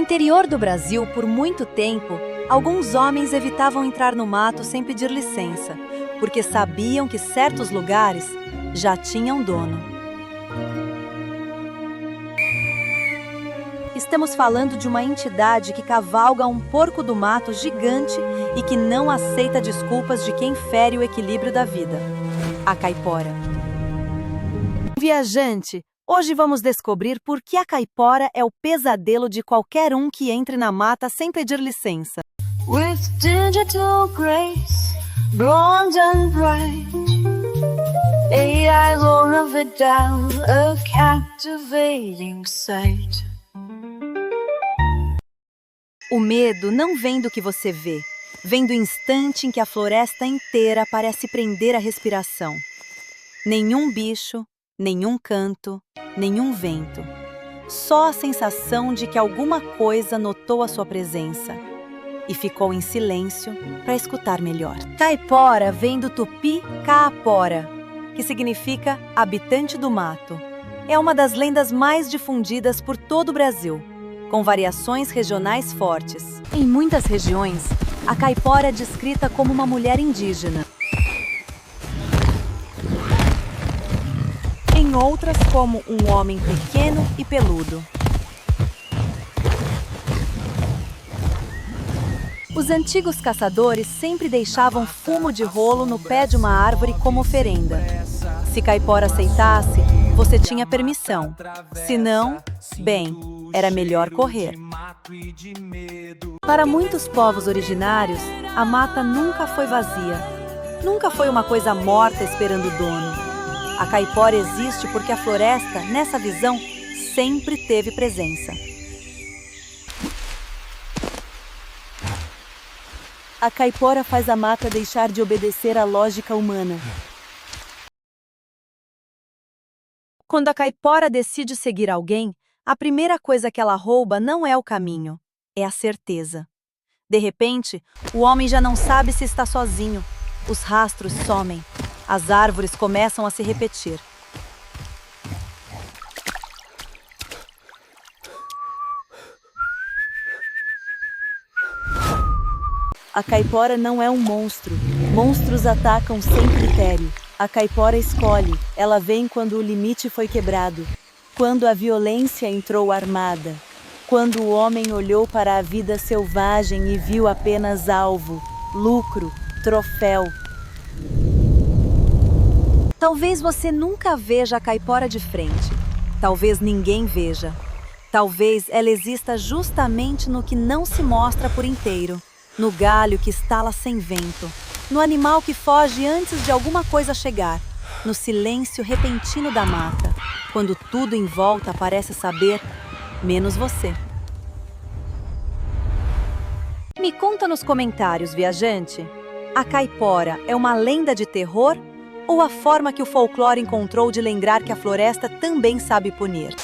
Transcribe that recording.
interior do Brasil, por muito tempo, alguns homens evitavam entrar no mato sem pedir licença, porque sabiam que certos lugares já tinham dono. Estamos falando de uma entidade que cavalga um porco do mato gigante e que não aceita desculpas de quem fere o equilíbrio da vida: a caipora. Viajante, hoje vamos descobrir por que a caipora é o pesadelo de qualquer um que entre na mata sem pedir licença. With digital grace, blonde and bright, AI will never down, a captivating sight. O medo não vem do que você vê, vem do instante em que a floresta inteira parece prender a respiração. Nenhum bicho, nenhum canto, nenhum vento. Só a sensação de que alguma coisa notou a sua presença e ficou em silêncio para escutar melhor. Caipora vem do tupi caapora, que significa habitante do mato. É uma das lendas mais difundidas por todo o Brasil, com variações regionais fortes. Em muitas regiões, a caipora é descrita como uma mulher indígena. Em outras, como um homem pequeno e peludo. Os antigos caçadores sempre deixavam fumo de rolo no pé de uma árvore como oferenda. Se caipora aceitasse, você tinha permissão. Se não, bem, era melhor correr. Para muitos povos originários, a mata nunca foi vazia. Nunca foi uma coisa morta esperando o dono. A caipora existe porque a floresta, nessa visão, sempre teve presença. A caipora faz a mata deixar de obedecer à lógica humana. Quando a caipora decide seguir alguém, a primeira coisa que ela rouba não é o caminho, é a certeza. De repente, o homem já não sabe se está sozinho. Os rastros somem. As árvores começam a se repetir. A caipora não é um monstro. Monstros atacam sem critério. A caipora escolhe. Ela vem quando o limite foi quebrado. Quando a violência entrou armada. Quando o homem olhou para a vida selvagem e viu apenas alvo, lucro, troféu. Talvez você nunca veja a caipora de frente. Talvez ninguém veja. Talvez ela exista justamente no que não se mostra por inteiro. No galho que estala sem vento. No animal que foge antes de alguma coisa chegar. No silêncio repentino da mata. Quando tudo em volta parece saber, menos você. Me conta nos comentários, viajante. A caipora é uma lenda de terror ou a forma que o folclore encontrou de lembrar que a floresta também sabe punir?